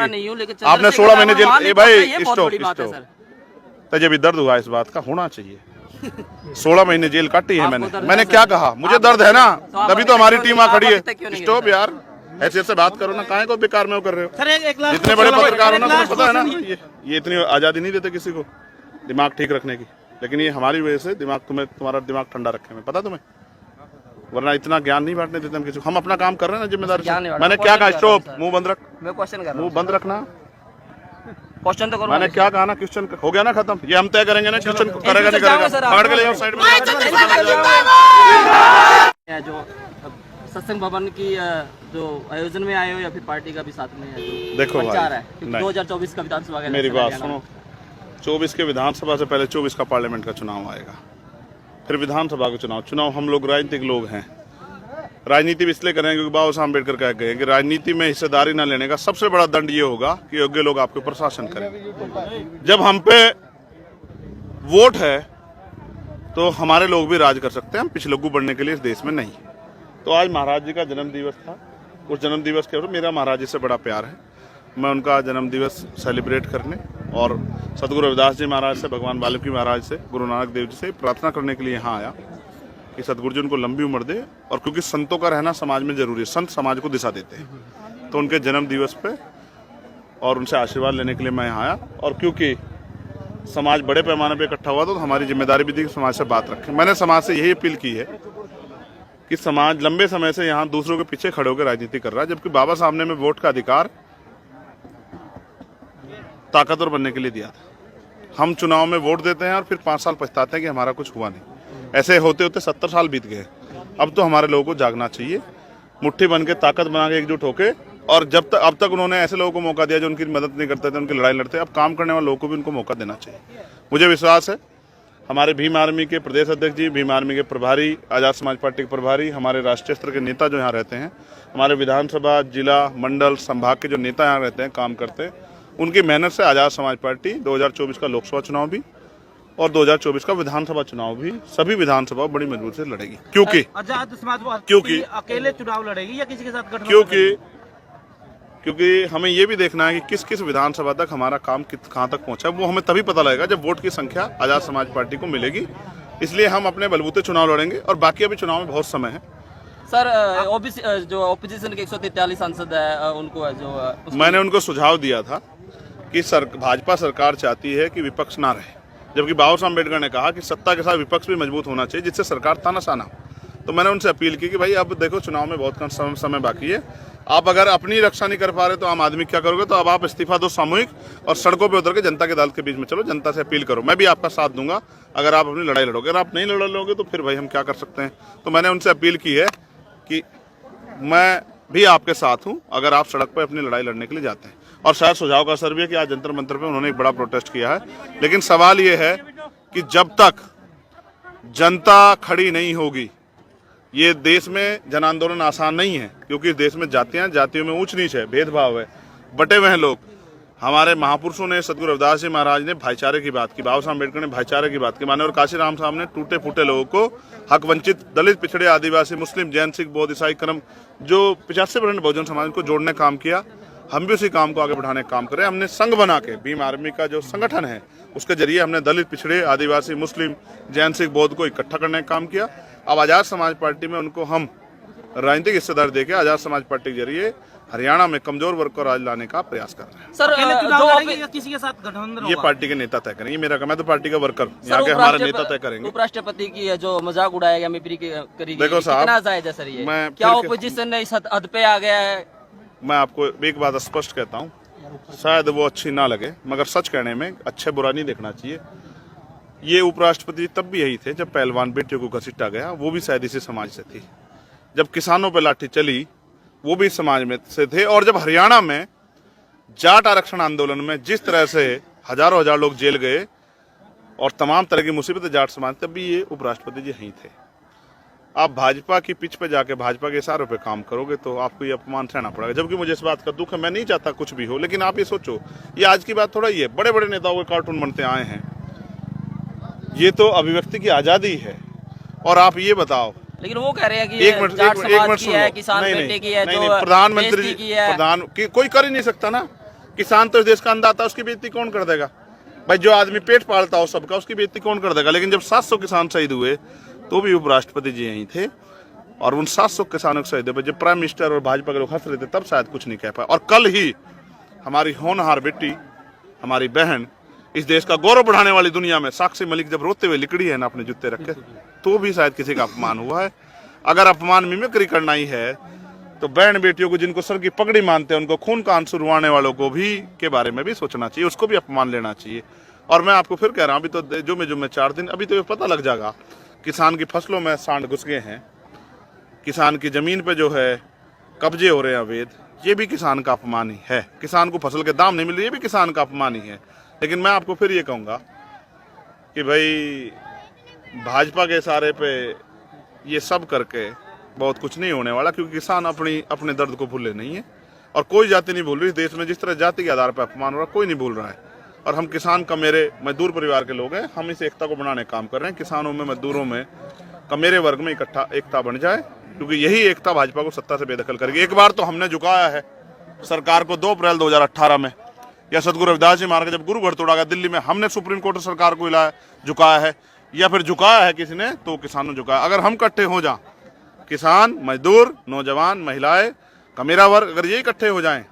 नहीं हूँ, लेकिन आपने 16 महीने जेल, ए भाई स्टॉप तजे भी दर्द हुआ इस बात का, होना चाहिए। 16 महीने जेल काटी है मैंने क्या कहा, मुझे दर्द है ना, तभी तो हमारी टीम वहाँ खड़ी है। स्टॉप यार, ऐसे ऐसे बात करो ना, काहे को बेकार में वो कर रहे हो। जितने बड़े पत्रकार हो ना, तुम्हें पता है ना, ये इतनी आजादी नहीं देते किसी को दिमाग ठीक रखने की, लेकिन ये हमारी वजह से दिमाग, तुम्हारा दिमाग ठंडा रखे में, पता तुम्हें, वरना इतना ज्ञान नहीं बांटने देते हम किसी को। हम अपना काम कर रहे हैं ना जिम्मेदारी से। मैंने क्या कहा, स्टॉप, मुंह बंद रख, मुंह बंद रखना। क्वेश्चन तो करो। मैंने क्या कहा ना, क्वेश्चन हो गया ना खत्म, ये हम तय करेंगे ना, क्वेश्चन करेगा नहीं करेगा, पकड़ के ले जाओ साइड में। जो सत्संग भवन की जो आयोजन में आए हो या फिर पार्टी का भी साथ में है, जो देखो प्रचार है 2024 का विधानसभा का, मेरी बात सुनो, 24 के विधानसभा से पहले 24 का पार्लियामेंट का चुनाव आएगा, फिर विधानसभा का चुनाव। हम लोग राजनीतिक लोग हैं, राजनीति भी इसलिए करेंगे क्योंकि बाबा साहब अम्बेडकर कह गए कि राजनीति में हिस्सेदारी न लेने का सबसे बड़ा दंड ये होगा कि योग्य लोग आपके ऊपर शासन करें। जब हम पे वोट है तो हमारे लोग भी राज कर सकते हैं, हम पिछलग्गू बढ़ने के लिए इस देश में नहीं। तो आज महाराज जी का जन्म दिवस था, उस जन्म दिवस के ऊपर मेरा महाराज जी से बड़ा प्यार है, मैं उनका जन्म दिवस सेलिब्रेट करने और सदगुरु रविदास जी महाराज से, भगवान वाल्मीकि महाराज से, गुरु नानक देव जी से प्रार्थना करने के लिए यहाँ आया कि सदगुरु जी उनको लंबी उम्र दे, और क्योंकि संतों का रहना समाज में जरूरी है, संत समाज को दिशा देते हैं, तो उनके जन्म दिवस पे और उनसे आशीर्वाद लेने के लिए मैं यहाँ आया। और क्योंकि समाज बड़े पैमाने पे इकट्ठा हुआ तो हमारी जिम्मेदारी भी थी कि समाज से बात रखें। मैंने समाज से यही अपील की है कि समाज लंबे समय से यहाँ दूसरों के पीछे खड़े होकर राजनीति कर रहा है, जबकि बाबा साहब ने हमें वोट का अधिकार ताकतवर बनने के लिए दिया था। हम चुनाव में वोट देते हैं और फिर 5 साल पछताते हैं कि हमारा कुछ हुआ नहीं। ऐसे होते होते 70 साल बीत गए। अब तो हमारे लोगों को जागना चाहिए, मुट्ठी बन के, ताकत बना के, एकजुट होके। और अब तक उन्होंने ऐसे लोगों को मौका दिया जो उनकी मदद नहीं करते थे, उनकी लड़ाई लड़ते, अब काम करने वाले लोगों को भी उनको मौका देना चाहिए। मुझे विश्वास है हमारे भीम आर्मी के प्रदेश अध्यक्ष जी, भीम आर्मी के प्रभारी, आज़ाद समाज पार्टी के प्रभारी, हमारे राष्ट्रीय स्तर के नेता जो यहाँ रहते हैं, हमारे विधानसभा, जिला, मंडल, संभाग के जो नेता यहाँ रहते हैं, काम करते हैं, उनकी मेहनत से आज़ाद समाज पार्टी 2024 का लोकसभा चुनाव भी और 2024 का विधानसभा चुनाव भी, सभी विधानसभा बड़ी मजबूती से लड़ेगी। क्योंकि आजाद समाज क्योंकि अकेले चुनाव लड़ेगी या किसी के साथ गठबंधन? क्योंकि हमें ये भी देखना है कि किस किस विधानसभा तक हमारा काम कहाँ तक पहुंचा, वो हमें तभी पता लगेगा जब वोट की संख्या आजाद समाज पार्टी को मिलेगी। इसलिए हम अपने बलबूते चुनाव लड़ेंगे और बाकी अभी चुनाव में बहुत समय है। सर, जो ऑपोजिशन के 143 सांसद है, उनको जो मैंने उनको सुझाव दिया था कि भाजपा सरकार चाहती है कि विपक्ष ना रहे, जबकि बाबा साहब अम्बेडकर ने कहा कि सत्ता के साथ विपक्ष भी मजबूत होना चाहिए, जिससे सरकार तानाशाह हो। तो मैंने उनसे अपील की कि भाई अब देखो चुनाव में बहुत कम समय बाकी है, आप अगर अपनी रक्षा नहीं कर पा रहे तो आम आदमी क्या करोगे, तो अब आप इस्तीफा दो सामूहिक और सड़कों पे उतर के जनता के अदालत के बीच में चलो, जनता से अपील करो, मैं भी आपका साथ दूंगा अगर आप अपनी लड़ाई लड़ोगे। अगर आप नहीं लड़ लोगे तो फिर भाई हम क्या कर सकते हैं। तो मैंने उनसे अपील की है कि मैं भी आपके साथ हूं अगर आप सड़क पर अपनी लड़ाई लड़ने के लिए जाते हैं। और शायद सुझाव का असर भी है कि आज जंतर मंतर पे उन्होंने एक बड़ा प्रोटेस्ट किया है, लेकिन सवाल ये है कि जब तक जनता खड़ी नहीं होगी, ये देश में जन आंदोलन आसान नहीं है, क्योंकि इस देश में जातियों में ऊंच नीच है, भेदभाव है, बटे हुए हैं लोग। हमारे महापुरुषों ने, सदगुरु रविदास जी महाराज ने भाईचारे की बात की, बाबा साहब अम्बेडकर ने भाईचारे की बात की, माननीय काशीराम साहब ने टूटे फूटे लोगों को, हक वंचित, दलित, पिछड़े, आदिवासी, मुस्लिम, जैन, सिख, बौद्ध, ईसाई, कर्म, जो 85% बहुजन समाज को जोड़ने काम किया। हम भी उसी काम को आगे बढ़ाने का काम करें। हमने संघ बना के, भीम आर्मी का जो संगठन है उसके जरिए हमने दलित, पिछड़े, आदिवासी, मुस्लिम, जैन, सिख, बौद्ध को इकट्ठा करने का काम किया। अब आजाद समाज पार्टी में उनको हम राजनीतिक हिस्सेदार देके आजाद समाज पार्टी के जरिए हरियाणा में कमजोर वर्ग को राज लाने का प्रयास कर रहे हैं। सर, किसी के साथ गठबंधन ये पार्टी के नेता तय करेंगे, मेरा मैं तो पार्टी का वर्कर, यहाँ के हमारे नेता तय करेंगे। उपराष्ट्रपति की जो मजाक उड़ाएगा मिपरी करेगी, देखो साहब, कितना जायज है सर ये? क्या ऑपोजिशन इस हद पे आ गया है? मैं आपको एक बात स्पष्ट कहता हूँ, शायद वो अच्छी ना लगे, मगर सच कहने में अच्छे बुरा नहीं देखना चाहिए। ये उपराष्ट्रपति तब भी यही थे जब पहलवान बेटियों को घसीटा गया, वो भी शायद इसी समाज से थी। जब किसानों पर लाठी चली, वो भी समाज में से थे। और जब हरियाणा में जाट आरक्षण आंदोलन में जिस तरह से हजारों हजार लोग जेल गए और तमाम तरह की मुसीबतें जाट समाज, तब भी ये उपराष्ट्रपति जी यही थे। आप भाजपा की पिच पे जाके भाजपा के इशारों पे काम करोगे तो आपको ये अपमान सहना पड़ेगा। जबकि मुझे इस बात का दुख है, मैं नहीं चाहता कुछ भी हो, लेकिन आप ये सोचो, ये आज की बात थोड़ा ही है, बड़े बड़े नेताओं के कार्टून बनते आए हैं, ये तो अभिव्यक्ति की आजादी है। और आप ये बताओ, लेकिन वो कह रहे हैं कि एक मिनट सुनो, किसान बेटे की है, प्रधानमंत्री की कोई कर ही नहीं सकता ना किसान तो इस देश का अन्नदाता, उसकी बेइज्जती कौन कर देगा भाई? जो आदमी पेट पालता हो सबका, उसकी बेइज्जती कौन कर देगा? लेकिन जब 700 किसान शहीद हुए तो भी उपराष्ट्रपति जी यहीं थे, और उन 700 किसानों के शहीद पे जब प्राइम मिनिस्टर और भाजपा के लोग हंस रहे थे तब शायद कुछ नहीं कह पाए। और कल ही हमारी होनहार बेटी, हमारी बहन, इस देश का गौरव बढ़ाने वाली दुनिया में साक्षी मलिक जब रोते हुए लिकड़ी है ना अपने जूते रख के, तो भी शायद किसी का अपमान हुआ है। अगर अपमान मिमिक्री करना ही है तो बहन बेटियों को जिनको सर की पगड़ी मानते हैं, उनको खून का आंसू रुआने वालों को भी के बारे में भी सोचना चाहिए, उसको भी अपमान लेना चाहिए। और मैं आपको फिर कह रहा हूं, अभी तो जुम्मे 4 दिन, अभी तो ये पता लग जाएगा किसान की फसलों में सांड घुस गए हैं, किसान की जमीन पे जो है कब्जे हो रहे हैं अवैध, ये भी किसान का अपमान ही है। किसान को फसल के दाम नहीं मिल रहे, ये भी किसान का अपमान ही है। लेकिन मैं आपको फिर ये कहूंगा कि भाई भाजपा के इशारे पे ये सब करके बहुत कुछ नहीं होने वाला, क्योंकि किसान अपने दर्द को भूले नहीं है, और कोई जाति नहीं भूल रही। देश में जिस तरह जाति के आधार पर अपमान हो रहा है, कोई नहीं भूल रहा है। और हम किसान का मेरे मजदूर परिवार के लोग हैं, हम इस एकता को बनाने का काम कर रहे हैं। किसानों में, मजदूरों में, कमेरे वर्ग में इकट्ठा एकता बन जाए, क्योंकि यही एकता भाजपा को सत्ता से बेदखल करेगी। एक बार तो हमने झुकाया है सरकार को 2 अप्रैल 2018 में, या सदगुरु रविदास जी मार्ग जब गुरु घर तोड़ा गया दिल्ली में, हमने सुप्रीम कोर्ट सरकार को हिलाया, झुकाया है, या फिर झुकाया है किसी ने, तो किसानों ने झुकाया। अगर हम इकट्ठे हो जाएं, किसान, मजदूर, नौजवान, महिलाएं, कमेरा वर्ग, अगर ये इकट्ठे हो जाएं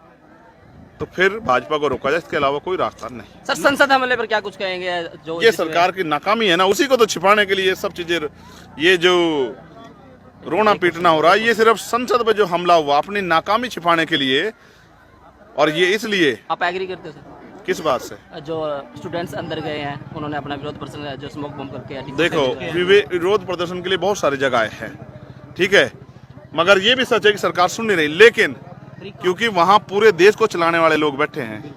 तो फिर भाजपा को रोका जाए, इसके अलावा कोई रास्ता नहीं। सर संसद हमले पर क्या कुछ कहेंगे? जो ये सरकार की नाकामी है ना, उसी को तो छिपाने के लिए सब चीजें, ये जो रोना पीटना हो रहा है, ये सिर्फ संसद पे जो हमला हुआ अपनी नाकामी छिपाने के लिए। और ये इसलिए, आप एग्री करते हो सर? किस बात से? जो स्टूडेंट्स अंदर गए हैं, उन्होंने अपना विरोध प्रदर्शन जो स्मोक बम करके, देखो विरोध प्रदर्शन के लिए बहुत सारी जगह है, ठीक है, मगर ये भी सच है कि सरकार सुन नहीं रही। लेकिन क्योंकि वहां पूरे देश को चलाने वाले लोग बैठे हैं,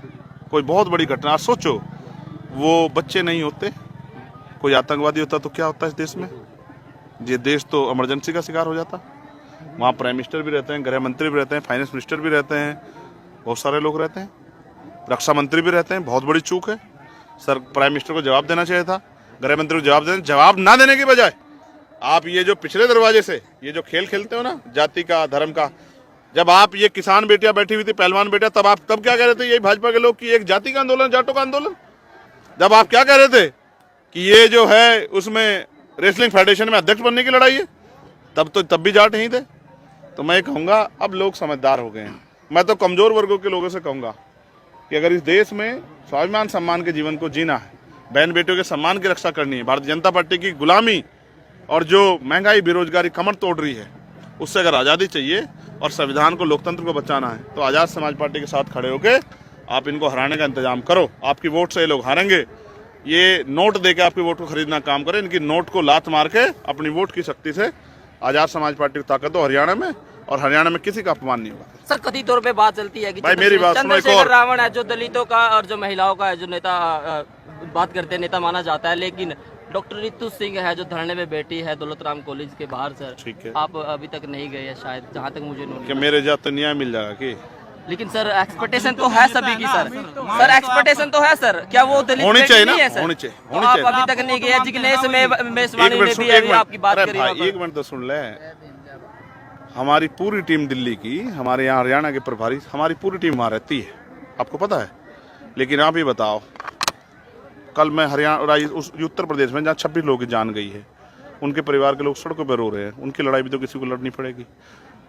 कोई बहुत बड़ी घटना, सोचो वो बच्चे नहीं होते, कोई आतंकवादी होता तो क्या होता है इस देश में? ये देश तो इमरजेंसी का शिकार हो जाता। वहाँ प्राइम मिनिस्टर भी रहते हैं, गृह मंत्री भी रहते हैं, फाइनेंस मिनिस्टर भी रहते हैं, बहुत सारे लोग रहते हैं, रक्षा मंत्री भी रहते हैं। बहुत बड़ी चूक है सर, प्राइम मिनिस्टर को जवाब देना चाहिए था, गृह मंत्री को जवाब ना देने की बजाय आप ये जो पिछले दरवाजे से ये जो खेल खेलते हो ना, जाति का, धर्म का, जब आप ये किसान बेटियां बैठी हुई थी, पहलवान बेटियां, तब आप क्या कह रहे थे? यही भाजपा के लोग कि एक जाति का आंदोलन, जाटों का आंदोलन। जब आप क्या कह रहे थे कि ये जो है उसमें रेसलिंग फेडरेशन में अध्यक्ष बनने की लड़ाई है, तब भी जाट नहीं थे। तो मैं कहूंगा अब लोग समझदार हो गए हैं। मैं तो कमजोर वर्गों के लोगों से कहूंगा कि अगर इस देश में स्वाभिमान सम्मान के जीवन को जीना है, बहन बेटियों के सम्मान की रक्षा करनी है, भारतीय जनता पार्टी की गुलामी और जो महंगाई, बेरोजगारी कमर तोड़ रही है, उससे अगर आज़ादी चाहिए और संविधान को, लोकतंत्र को बचाना है, तो आज़ाद समाज पार्टी के साथ खड़े होकर आप इनको हराने का इंतजाम करो। आपकी वोट से ये लोग हारेंगे। ये नोट देके आपकी वोट को खरीदना काम करें, इनकी नोट को लात मार के अपनी वोट की शक्ति से आज़ाद समाज पार्टी की ताकत हो हरियाणा में, और हरियाणा में किसी का अपमान नहीं होगा। सर कथित तौर पे बात चलती है कि भाई मेरी बात सुनो, एक और रावण है जो दलितों का और जो महिलाओं का जो नेता बात करते हैं, नेता माना जाता है, लेकिन डॉक्टर रितु सिंह है जो धरने में बैठी है दौलतराम कॉलेज के बाहर। सर ठीक है, आप अभी तक नहीं गए हैं शायद, जहाँ तक मुझे कि मेरे जाते न्याय मिल जाएगा कि? लेकिन सर एक्सपेक्टेशन तो है सभी की सर एक्सपेक्टेशन तो है सर। क्या वो दलित होनी चाहिए ना? है सर? होनी चाहिए, तो आप अभी तक नहीं गए। जिग्नेश मेवानी ने भी अभी आपकी बात करी। एक मिनट तो सुन ले। हमारी पूरी टीम दिल्ली की, हमारे यहाँ हरियाणा के प्रभारी, हमारी पूरी टीम वहाँ रहती है, आपको पता है। लेकिन आप ही बताओ, कल मैं हरियाणा, उस उत्तर प्रदेश में जहाँ 26 लोगों की जान गई है, उनके परिवार के लोग सड़कों पर रो रहे हैं। उनकी लड़ाई भी तो किसी को लड़नी पड़ेगी।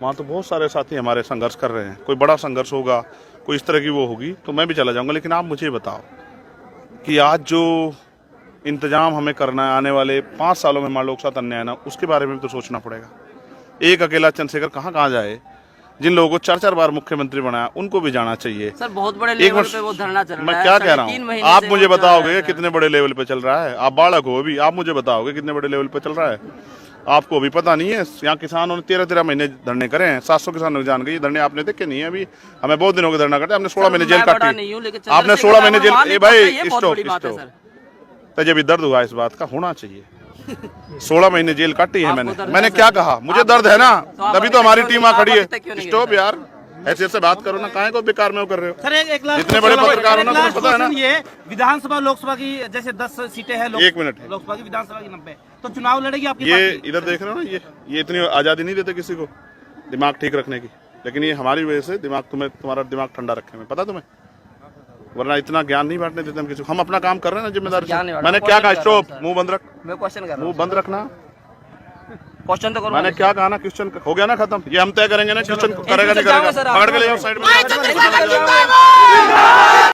वहाँ तो बहुत सारे साथी हमारे संघर्ष कर रहे हैं। कोई बड़ा संघर्ष होगा, कोई इस तरह की वो होगी तो मैं भी चला जाऊँगा। लेकिन आप मुझे बताओ कि आज जो इंतजाम हमें करना है आने वाले 5 सालों में हमारे लोग साथ अन्याय ना, उसके बारे में भी तो सोचना पड़ेगा। एक अकेला चंद्रशेखर कहाँ जाए? जिन लोगों को 4-4 बार मुख्यमंत्री बनाया उनको भी जाना चाहिए। सर बहुत बड़े लेवल पे वो धरना चल रहा है। मैं क्या कह रहा हूँ, आप मुझे बताओगे कितने बड़े लेवल पे चल रहा है? आप बालक हो अभी, आप मुझे बताओगे कितने बड़े लेवल पे चल रहा है? आपको अभी पता नहीं है। यहाँ किसानों ने 13-13 महीने धरने करे हैं, 700 किसानों की जान गई। धरने आपने देखे नहीं है? अभी हमें बहुत दिनों के धरना करते, हमने 16 महीने जेल काटी। आपने 16 महीने जेल, भाई स्टॉप, तजब भी दर्द हुआ इस बात का, होना चाहिए। 16 महीने जेल काटी है मैंने क्या कहा? मुझे दर्द है ना, तभी तो हमारी टीम वहाँ खड़ी है। स्टॉप यार, ऐसे से बात करो ना, काहे को बेकार में वो कर रहे हो? सर एक जितने बड़े पत्रकार हो ना, तुम्हें पता है ना, ये विधानसभा लोकसभा की जैसे 10 सीटें हैं, 1 मिनट, लोकसभा की, विधानसभा की 90, तो चुनाव लड़ेगी आपकी ये पार्टी? इधर देख रहे हो ना, ये इतनी आजादी नहीं देते किसी को दिमाग ठीक रखने की, लेकिन ये हमारी वजह से दिमाग, तुम्हारा दिमाग ठंडा रखे में, पता तुम्हें? वरना इतना ज्ञान नहीं बांटने देते हम किसी को। हम अपना काम कर रहे हैं ना जिम्मेदारी ज्ञान नहीं से। बांटना, मैंने क्या कहा? क्वेश्चन कर रहा हूं स्टॉप, सर। मुंह बंद रख। मैं क्वेश्चन कर रहा मुंह हूँ, बंद रखना। क्वेश्चन तो करो। मैंने क्या कहा ना, क्वेश्चन हो गया ना खत्म। ये हम तय करेंगे ना, क्वेश्चन करेगा नहीं जाओगे सर करेगा, आप। पकड़ के ले जाओ साइड में।